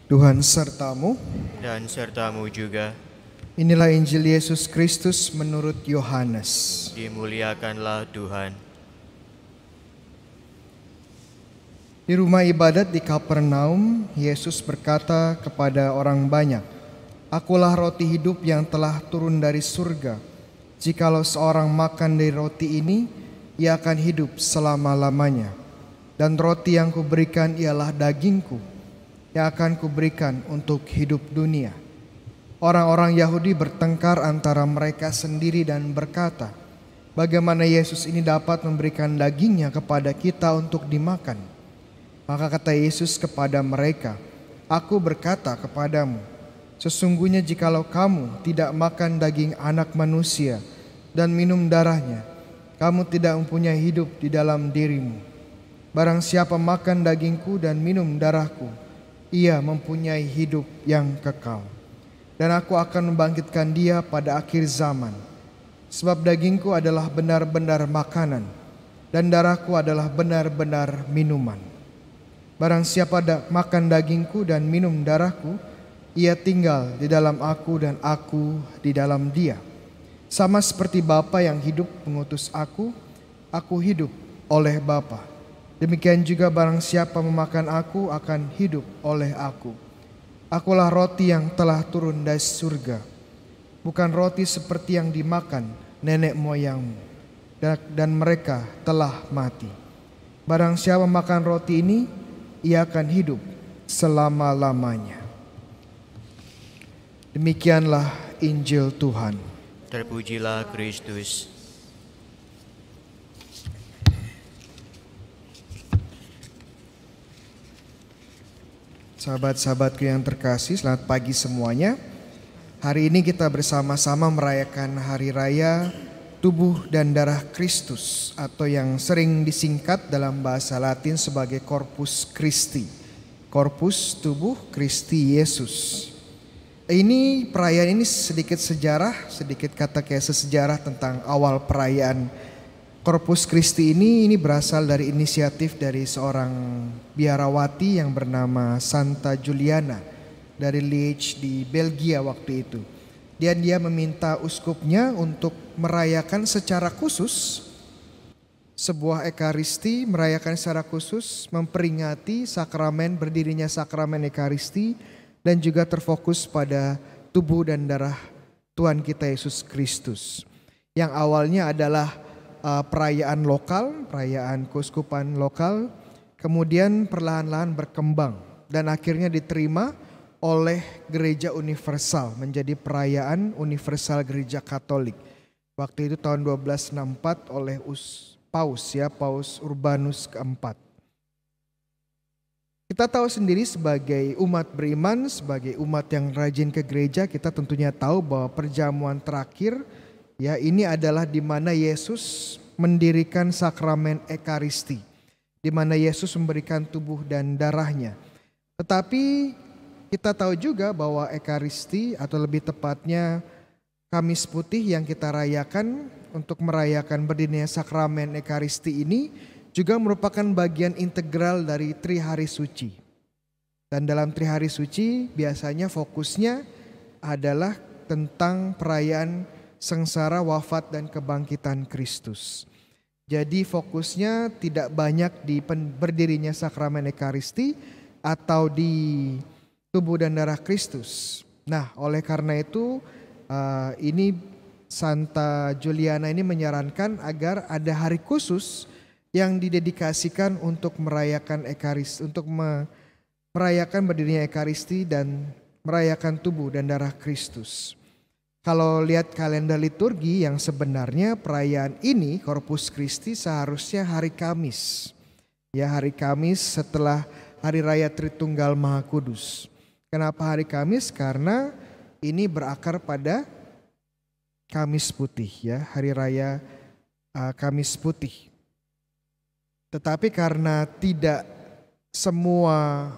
Tuhan sertamu. Dan sertamu juga. Inilah Injil Yesus Kristus menurut Yohanes. Dimuliakanlah Tuhan. Di rumah ibadat di Kapernaum, Yesus berkata kepada orang banyak, "Akulah roti hidup yang telah turun dari surga. Jikalau seorang makan dari roti ini, ia akan hidup selama-lamanya. Dan roti yang kuberikan ialah dagingku, yang akan kuberikan untuk hidup dunia." Orang-orang Yahudi bertengkar antara mereka sendiri dan berkata, "Bagaimana Yesus ini dapat memberikan dagingnya kepada kita untuk dimakan?" Maka kata Yesus kepada mereka, "Aku berkata kepadamu, sesungguhnya jikalau kamu tidak makan daging Anak Manusia dan minum darahnya, kamu tidak mempunyai hidup di dalam dirimu. Barang siapa makan dagingku dan minum darahku, ia mempunyai hidup yang kekal. Dan aku akan membangkitkan dia pada akhir zaman. Sebab dagingku adalah benar-benar makanan, dan darahku adalah benar-benar minuman. Barang siapa makan dagingku dan minum darahku, ia tinggal di dalam aku dan aku di dalam dia. Sama seperti Bapa yang hidup mengutus aku hidup oleh Bapa. Demikian juga barang siapa memakan aku akan hidup oleh aku. Akulah roti yang telah turun dari surga, bukan roti seperti yang dimakan nenek moyangmu, dan mereka telah mati. Barang siapa makan roti ini, ia akan hidup selama-lamanya." Demikianlah Injil Tuhan. Terpujilah Kristus. Sahabat-sahabatku yang terkasih, selamat pagi semuanya. Hari ini kita bersama-sama merayakan Hari Raya Tubuh dan Darah Kristus, atau yang sering disingkat dalam bahasa Latin sebagai Corpus Christi. Corpus Tubuh Kristi Yesus. Ini perayaan ini sedikit sejarah, sedikit kata kayak sejarah tentang awal perayaan Corpus Christi ini berasal dari inisiatif dari seorang biarawati yang bernama Santa Juliana dari Liege di Belgia waktu itu. Dan dia meminta uskupnya untuk merayakan secara khusus sebuah ekaristi, merayakan secara khusus memperingati sakramen, berdirinya sakramen ekaristi, dan juga terfokus pada tubuh dan darah Tuhan kita Yesus Kristus. Yang awalnya adalah perayaan lokal, perayaan keuskupan lokal, kemudian perlahan-lahan berkembang dan akhirnya diterima oleh Gereja Universal menjadi perayaan universal Gereja Katolik. Waktu itu tahun 1264 oleh Paus Urbanus keempat. Kita tahu sendiri sebagai umat beriman, sebagai umat yang rajin ke gereja, kita tentunya tahu bahwa perjamuan terakhir ini adalah di mana Yesus mendirikan sakramen ekaristi, di mana Yesus memberikan tubuh dan darahnya. Tetapi kita tahu juga bahwa ekaristi, atau lebih tepatnya Kamis Putih yang kita rayakan untuk merayakan berdirinya sakramen ekaristi ini juga merupakan bagian integral dari Trihari Suci. Dan dalam Trihari Suci biasanya fokusnya adalah tentang perayaan sengsara, wafat, dan kebangkitan Kristus. Jadi fokusnya tidak banyak di berdirinya sakramen ekaristi atau di tubuh dan darah Kristus. Nah, oleh karena itu ini Santa Juliana ini menyarankan agar ada hari khusus yang didedikasikan untuk merayakan ekaristi, untuk merayakan berdirinya ekaristi dan merayakan tubuh dan darah Kristus. Kalau lihat kalender liturgi yang sebenarnya perayaan ini Corpus Christi seharusnya hari Kamis. Ya, hari Kamis setelah Hari Raya Tritunggal Maha Kudus. Kenapa hari Kamis? Karena ini berakar pada Kamis Putih, ya, Hari Raya Kamis Putih. Tetapi karena tidak semua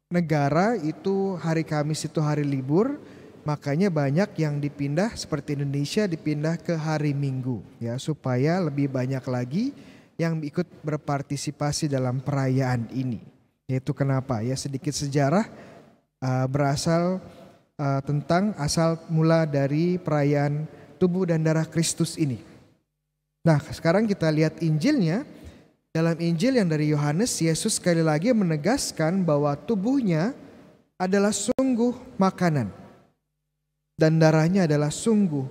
negara itu hari Kamis itu hari libur, makanya banyak yang dipindah, seperti Indonesia dipindah ke hari Minggu, ya, supaya lebih banyak lagi yang ikut berpartisipasi dalam perayaan ini. Yaitu kenapa, ya, sedikit sejarah. berasal tentang asal mula dari perayaan tubuh dan darah Kristus ini. Nah, sekarang kita lihat Injilnya. Dalam Injil yang dari Yohanes, Yesus sekali lagi menegaskan bahwa tubuhnya adalah sungguh makanan dan darahnya adalah sungguh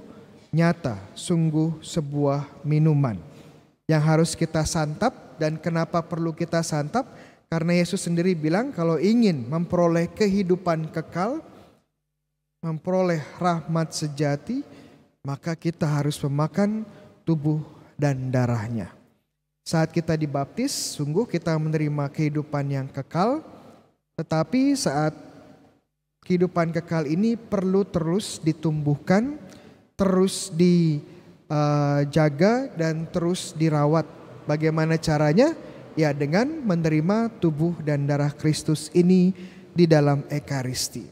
nyata, sungguh sebuah minuman yang harus kita santap. Dan kenapa perlu kita santap? Karena Yesus sendiri bilang kalau ingin memperoleh kehidupan kekal, memperoleh rahmat sejati, maka kita harus memakan tubuh dan darahnya. Saat kita dibaptis, sungguh kita menerima kehidupan yang kekal, tetapi saat kehidupan kekal ini perlu terus ditumbuhkan, terus dijaga dan terus dirawat. Bagaimana caranya? Ya, dengan menerima tubuh dan darah Kristus ini di dalam Ekaristi.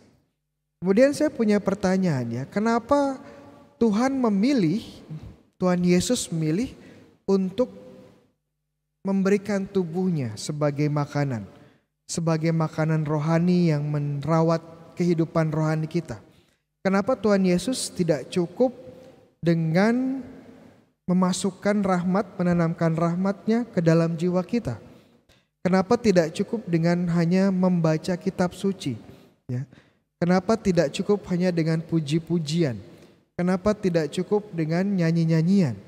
Kemudian saya punya pertanyaan ya, kenapa Tuhan Yesus memilih untuk memberikan tubuhnya sebagai makanan rohani yang merawat kehidupan rohani kita? Kenapa Tuhan Yesus tidak cukup dengan memasukkan rahmat, menanamkan rahmatnya ke dalam jiwa kita? Kenapa tidak cukup dengan hanya membaca kitab suci? Ya. Kenapa tidak cukup hanya dengan puji-pujian? Kenapa tidak cukup dengan nyanyi-nyanyian?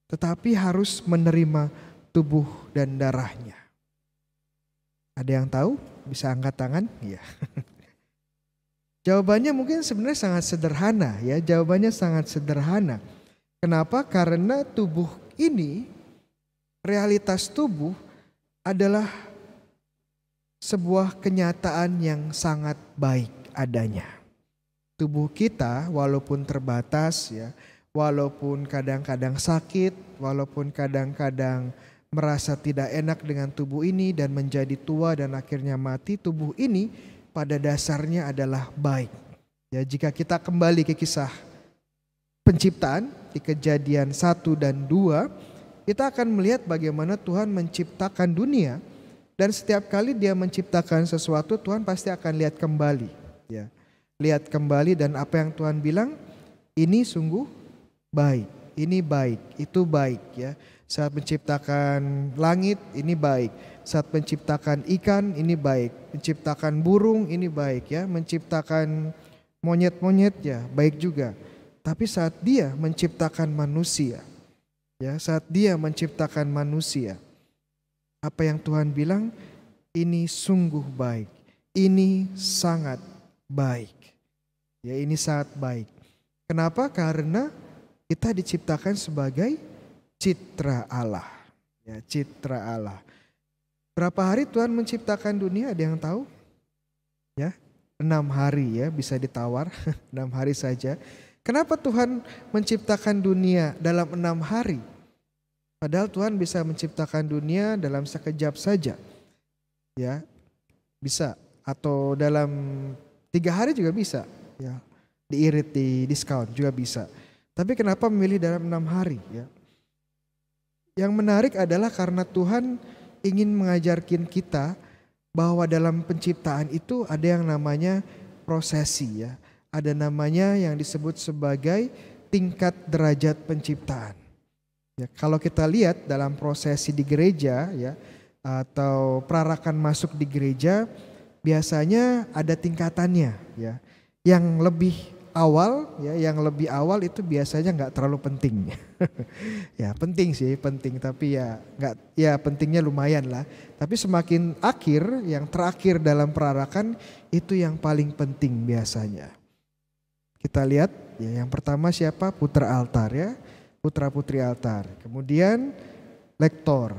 Tetapi harus menerima tubuh dan darahnya. Ada yang tahu? Bisa angkat tangan? Iya. Jawabannya mungkin sebenarnya sangat sederhana ya. Jawabannya sangat sederhana. Kenapa? Karena tubuh ini, realitas tubuh adalah sebuah kenyataan yang sangat baik adanya. Tubuh kita walaupun terbatas ya, walaupun kadang-kadang sakit, walaupun kadang-kadang merasa tidak enak dengan tubuh ini dan menjadi tua dan akhirnya mati, tubuh ini pada dasarnya adalah baik. Ya, jika kita kembali ke kisah penciptaan di Kejadian 1 dan 2, kita akan melihat bagaimana Tuhan menciptakan dunia dan setiap kali Dia menciptakan sesuatu, Tuhan pasti akan lihat kembali, ya. Lihat kembali dan apa yang Tuhan bilang, ini sungguh baik, ini baik, itu baik ya. Saat menciptakan langit ini baik, saat menciptakan ikan ini baik, menciptakan burung ini baik ya, menciptakan monyet-monyet ya baik juga. Tapi saat Dia menciptakan manusia, ya saat Dia menciptakan manusia, apa yang Tuhan bilang, ini sungguh baik, ini sangat baik, ya ini sangat baik. Kenapa? Karena kita diciptakan sebagai citra Allah, ya citra Allah. Berapa hari Tuhan menciptakan dunia? Ada yang tahu? Ya, 6 hari ya, bisa ditawar 6 hari saja. Kenapa Tuhan menciptakan dunia dalam 6 hari? Padahal Tuhan bisa menciptakan dunia dalam sekejap saja, ya bisa, atau dalam 3 hari juga bisa, ya diirit, di diskon juga bisa. Tapi kenapa memilih dalam 6 hari? Ya. Yang menarik adalah karena Tuhan ingin mengajarkan kita bahwa dalam penciptaan itu ada yang namanya prosesi ya. Ada namanya yang disebut sebagai tingkat derajat penciptaan. Ya, kalau kita lihat dalam prosesi di gereja ya, atau perarakan masuk di gereja, biasanya ada tingkatannya ya. Yang lebih awal ya, yang lebih awal itu biasanya nggak terlalu penting. Ya penting sih, penting, tapi ya nggak, ya pentingnya lumayan lah. Tapi semakin akhir, yang terakhir dalam perarakan itu yang paling penting biasanya. Kita lihat ya, yang pertama siapa? Putra altar ya, putra putri altar. Kemudian lektor,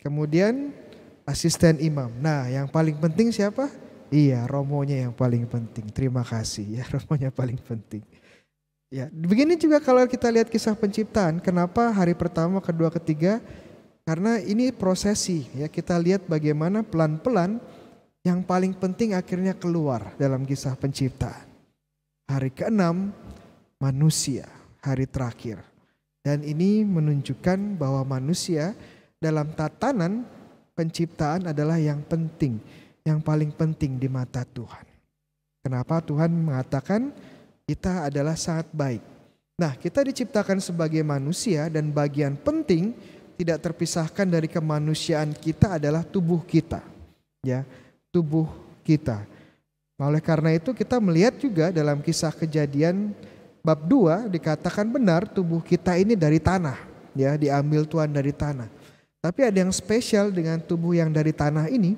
kemudian asisten imam. Nah yang paling penting siapa? Iya, romonya yang paling penting. Terima kasih ya, romonya paling penting. Ya, begini juga kalau kita lihat kisah penciptaan. Kenapa hari pertama, kedua, ketiga? Karena ini prosesi ya. Kita lihat bagaimana pelan-pelan yang paling penting akhirnya keluar dalam kisah penciptaan. Hari ke-6 manusia, hari terakhir. Dan ini menunjukkan bahwa manusia dalam tatanan penciptaan adalah yang penting, yang paling penting di mata Tuhan. Kenapa Tuhan mengatakan kita adalah sangat baik. Nah, kita diciptakan sebagai manusia dan bagian penting tidak terpisahkan dari kemanusiaan kita adalah tubuh kita. Ya, tubuh kita. Oleh karena itu kita melihat juga dalam kisah Kejadian bab 2 dikatakan benar tubuh kita ini dari tanah, ya, diambil Tuhan dari tanah. Tapi ada yang spesial dengan tubuh yang dari tanah ini,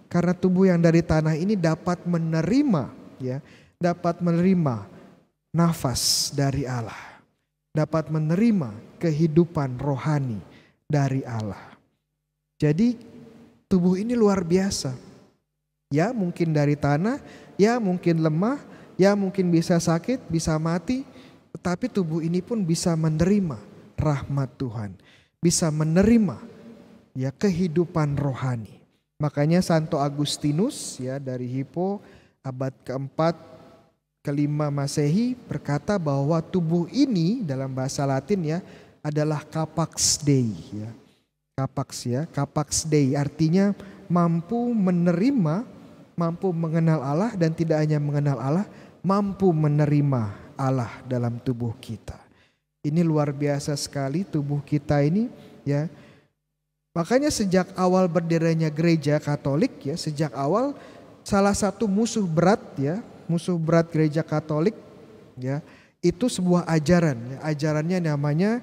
karena tubuh yang dari tanah ini dapat menerima, ya, dapat menerima nafas dari Allah, dapat menerima kehidupan rohani dari Allah. Jadi tubuh ini luar biasa. Ya, mungkin dari tanah, ya mungkin lemah, ya mungkin bisa sakit, bisa mati, tetapi tubuh ini pun bisa menerima rahmat Tuhan, bisa menerima, ya, kehidupan rohani. Makanya Santo Agustinus, ya, dari Hippo abad keempat kelima Masehi berkata bahwa tubuh ini dalam bahasa Latin, ya, adalah capax Dei, ya. Capax Dei artinya mampu menerima, mampu mengenal Allah, dan tidak hanya mengenal Allah, mampu menerima Allah dalam tubuh kita. Ini luar biasa sekali tubuh kita ini, ya. Makanya sejak awal berdirinya gereja Katolik, ya, sejak awal salah satu musuh berat, ya, musuh berat gereja Katolik, ya, itu sebuah ajaran, ya. Ajarannya namanya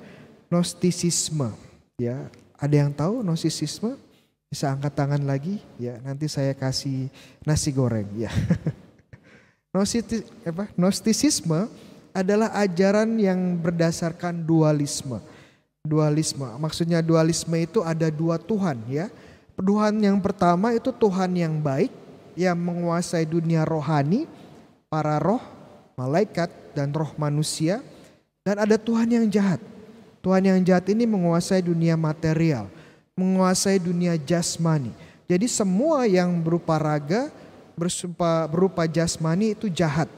Gnostisisme, ya. Ada yang tahu Gnostisisme? Bisa angkat tangan lagi, ya, nanti saya kasih nasi goreng, ya. Gnostisisme adalah ajaran yang berdasarkan dualisme. Dualisme, maksudnya dualisme itu ada dua Tuhan, ya. Tuhan yang pertama itu Tuhan yang baik, yang menguasai dunia rohani, para roh, malaikat, dan roh manusia. Dan ada Tuhan yang jahat. Tuhan yang jahat ini menguasai dunia material, menguasai dunia jasmani. Jadi semua yang berupa raga, berupa jasmani itu jahat,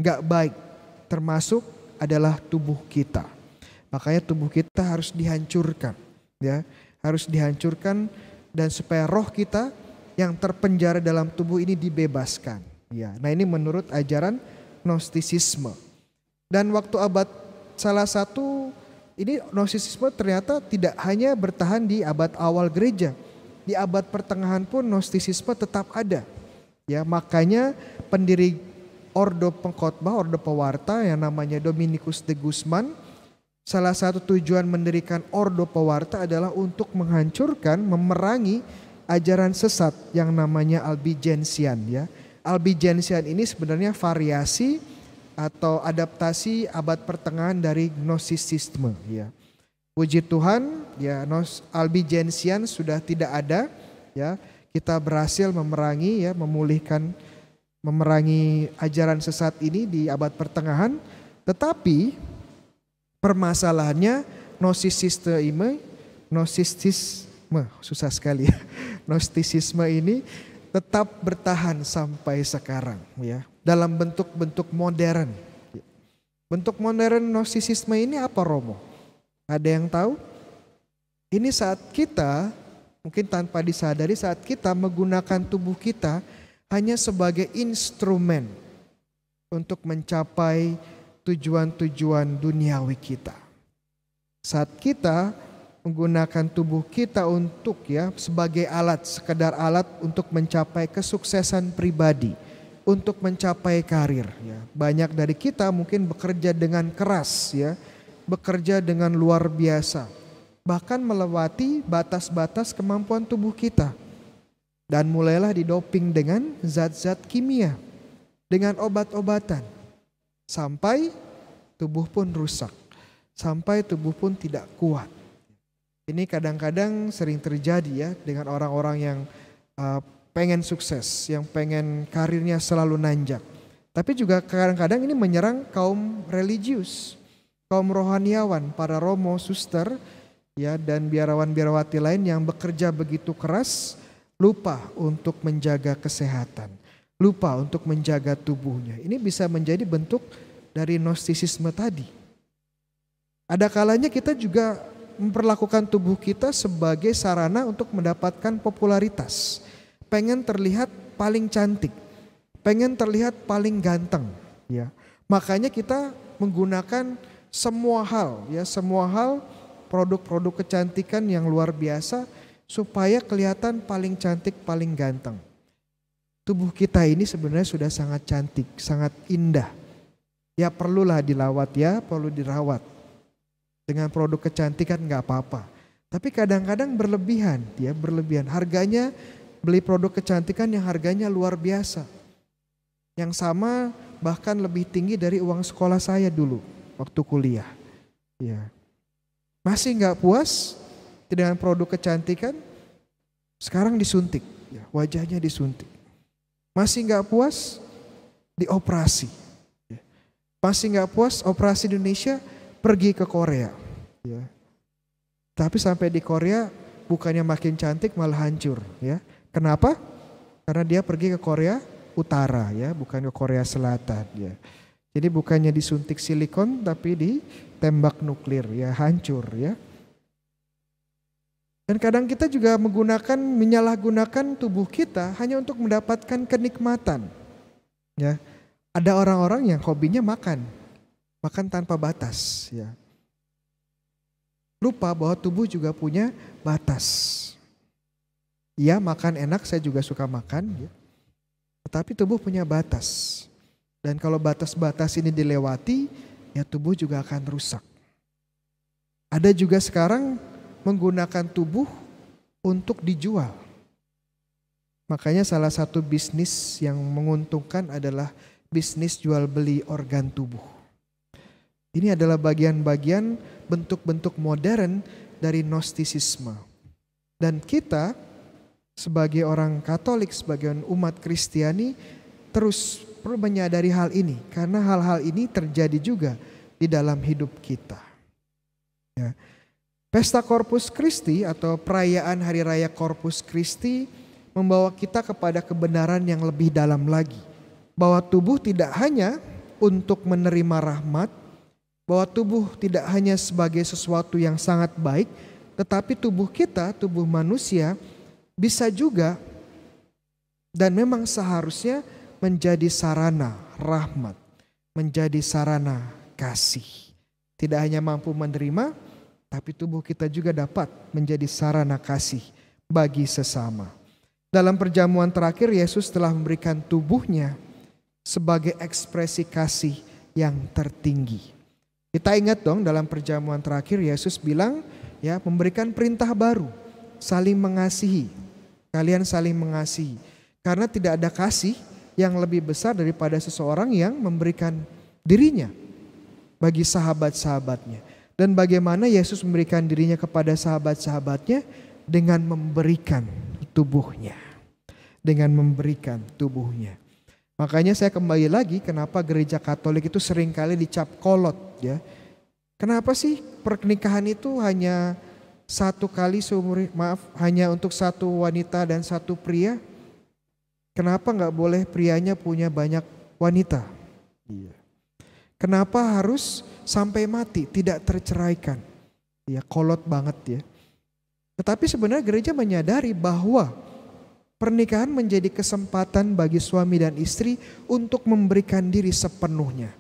gak baik. Termasuk adalah tubuh kita. Makanya tubuh kita harus dihancurkan, ya, harus dihancurkan, dan supaya roh kita yang terpenjara dalam tubuh ini dibebaskan, ya. Nah, ini menurut ajaran Gnostisisme. Dan waktu abad salah satu ini Gnostisisme ternyata tidak hanya bertahan di abad awal gereja, di abad pertengahan pun Gnostisisme tetap ada, ya. Makanya pendiri Ordo Pengkhotbah, Ordo Pewarta yang namanya Dominikus de Guzman, salah satu tujuan mendirikan Ordo Pewarta adalah untuk menghancurkan, memerangi ajaran sesat yang namanya Albigensian, ya. Albigensian ini sebenarnya variasi atau adaptasi abad pertengahan dari Gnostisisme, ya. Puji Tuhan, ya, Albigensian sudah tidak ada, ya. Kita berhasil memerangi, ya, memerangi ajaran sesat ini di abad pertengahan, tetapi permasalahannya Gnostisisme susah sekali, ya. Gnostisisme ini tetap bertahan sampai sekarang, ya, dalam bentuk-bentuk modern. Bentuk modern Gnostisisme ini apa, Romo? Ada yang tahu? Ini saat kita, mungkin tanpa disadari, saat kita menggunakan tubuh kita hanya sebagai instrumen untuk mencapai tujuan-tujuan duniawi kita. Saat kita menggunakan tubuh kita untuk, ya, sebagai alat, sekedar alat untuk mencapai kesuksesan pribadi, untuk mencapai karir, ya. Banyak dari kita mungkin bekerja dengan keras, ya, bekerja dengan luar biasa, bahkan melewati batas-batas kemampuan tubuh kita. Dan mulailah didoping dengan zat-zat kimia, dengan obat-obatan, sampai tubuh pun rusak, sampai tubuh pun tidak kuat. Ini kadang-kadang sering terjadi, ya, dengan orang-orang yang pengen sukses, yang pengen karirnya selalu nanjak. Tapi juga kadang-kadang ini menyerang kaum religius, kaum rohaniawan, para romo, suster, ya, dan biarawan-biarawati lain yang bekerja begitu keras, lupa untuk menjaga kesehatan, lupa untuk menjaga tubuhnya. Ini bisa menjadi bentuk dari Gnostisisme tadi. Ada kalanya kita juga memperlakukan tubuh kita sebagai sarana untuk mendapatkan popularitas. Pengen terlihat paling cantik, pengen terlihat paling ganteng, ya. Makanya kita menggunakan semua hal produk-produk kecantikan yang luar biasa supaya kelihatan paling cantik, paling ganteng. Tubuh kita ini sebenarnya sudah sangat cantik, sangat indah. Ya perlulah dilawat ya, perlu dirawat. Dengan produk kecantikan nggak apa-apa. Tapi kadang-kadang berlebihan, berlebihan. Harganya, beli produk kecantikan yang harganya luar biasa. Yang sama bahkan lebih tinggi dari uang sekolah saya dulu waktu kuliah. Ya. Masih nggak puas dengan produk kecantikan, sekarang disuntik, wajahnya disuntik. Masih nggak puas, dioperasi. Masih nggak puas, operasi di Indonesia, pergi ke Korea. Ya. Tapi sampai di Korea bukannya makin cantik malah hancur. Ya. Kenapa? Karena dia pergi ke Korea Utara, ya, bukan ke Korea Selatan. Ya. Jadi bukannya disuntik silikon tapi ditembak nuklir, ya, hancur, ya. Dan kadang kita juga menyalahgunakan tubuh kita hanya untuk mendapatkan kenikmatan. Ya. Ada orang-orang yang hobinya makan tanpa batas. Ya. Lupa bahwa tubuh juga punya batas. Iya, makan enak, saya juga suka makan. Ya. Tetapi tubuh punya batas. Dan kalau batas-batas ini dilewati, ya tubuh juga akan rusak. Ada juga sekarang menggunakan tubuh untuk dijual. Makanya salah satu bisnis yang menguntungkan adalah bisnis jual beli organ tubuh. Ini adalah bagian-bagian bentuk-bentuk modern dari Gnostisisme. Dan kita sebagai orang Katolik, sebagai umat Kristiani terus perlu menyadari hal ini. Karena hal-hal ini terjadi juga di dalam hidup kita. Ya. Pesta Corpus Christi atau perayaan Hari Raya Corpus Christi membawa kita kepada kebenaran yang lebih dalam lagi. Bahwa tubuh tidak hanya untuk menerima rahmat, bahwa tubuh tidak hanya sebagai sesuatu yang sangat baik, tetapi tubuh kita, tubuh manusia bisa juga dan memang seharusnya menjadi sarana rahmat, menjadi sarana kasih. Tidak hanya mampu menerima, tapi tubuh kita juga dapat menjadi sarana kasih bagi sesama. Dalam perjamuan terakhir Yesus telah memberikan tubuhnya sebagai ekspresi kasih yang tertinggi. Kita ingat dong dalam perjamuan terakhir Yesus bilang ya memberikan perintah baru, saling mengasihi. Kalian saling mengasihi. Karena tidak ada kasih yang lebih besar daripada seseorang yang memberikan dirinya bagi sahabat-sahabatnya. Dan bagaimana Yesus memberikan dirinya kepada sahabat-sahabatnya dengan memberikan tubuhnya. Dengan memberikan tubuhnya. Makanya saya kembali lagi kenapa gereja Katolik itu seringkali dicap kolot ya. Kenapa sih pernikahan itu hanya satu kali hanya untuk satu wanita dan satu pria? Kenapa nggak boleh prianya punya banyak wanita? Iya. Kenapa harus sampai mati tidak terceraikan? Ya kolot banget ya. Tetapi sebenarnya gereja menyadari bahwa pernikahan menjadi kesempatan bagi suami dan istri untuk memberikan diri sepenuhnya.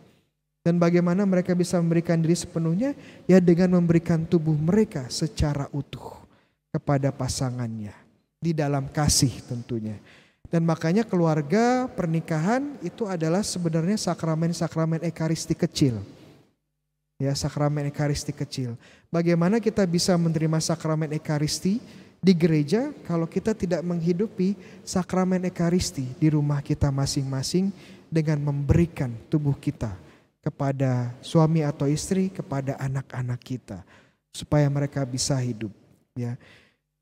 Dan bagaimana mereka bisa memberikan diri sepenuhnya? Ya dengan memberikan tubuh mereka secara utuh kepada pasangannya. Di dalam kasih tentunya. Dan makanya keluarga pernikahan itu adalah sebenarnya sakramen-sakramen ekaristi kecil. Ya sakramen ekaristi kecil. Bagaimana kita bisa menerima sakramen ekaristi di gereja kalau kita tidak menghidupi sakramen ekaristi di rumah kita masing-masing dengan memberikan tubuh kita kepada suami atau istri, kepada anak-anak kita supaya mereka bisa hidup ya.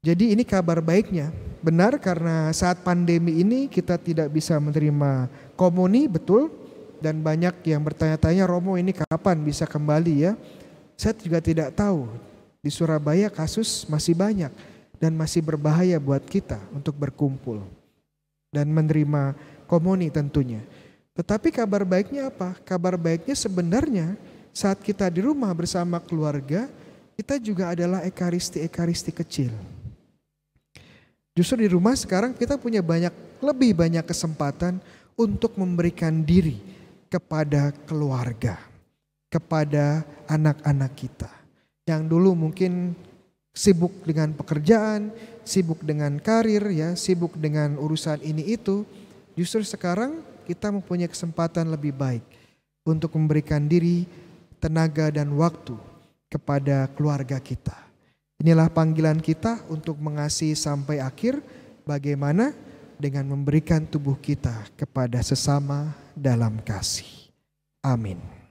Jadi ini kabar baiknya, benar karena saat pandemi ini kita tidak bisa menerima komuni, betul. Dan banyak yang bertanya-tanya, Romo ini kapan bisa kembali ya. Saya juga tidak tahu, di Surabaya kasus masih banyak dan masih berbahaya buat kita untuk berkumpul. Dan menerima komuni tentunya. Tetapi kabar baiknya apa? Kabar baiknya sebenarnya saat kita di rumah bersama keluarga, kita juga adalah ekaristi kecil. Justru di rumah sekarang kita punya lebih banyak kesempatan untuk memberikan diri kepada keluarga, kepada anak-anak kita. Yang dulu mungkin sibuk dengan pekerjaan, sibuk dengan karir, ya, sibuk dengan urusan ini itu. Justru sekarang kita mempunyai kesempatan lebih baik untuk memberikan diri, tenaga dan waktu kepada keluarga kita. Inilah panggilan kita untuk mengasihi sampai akhir. Bagaimana? Dengan memberikan tubuh kita kepada sesama dalam kasih. Amin.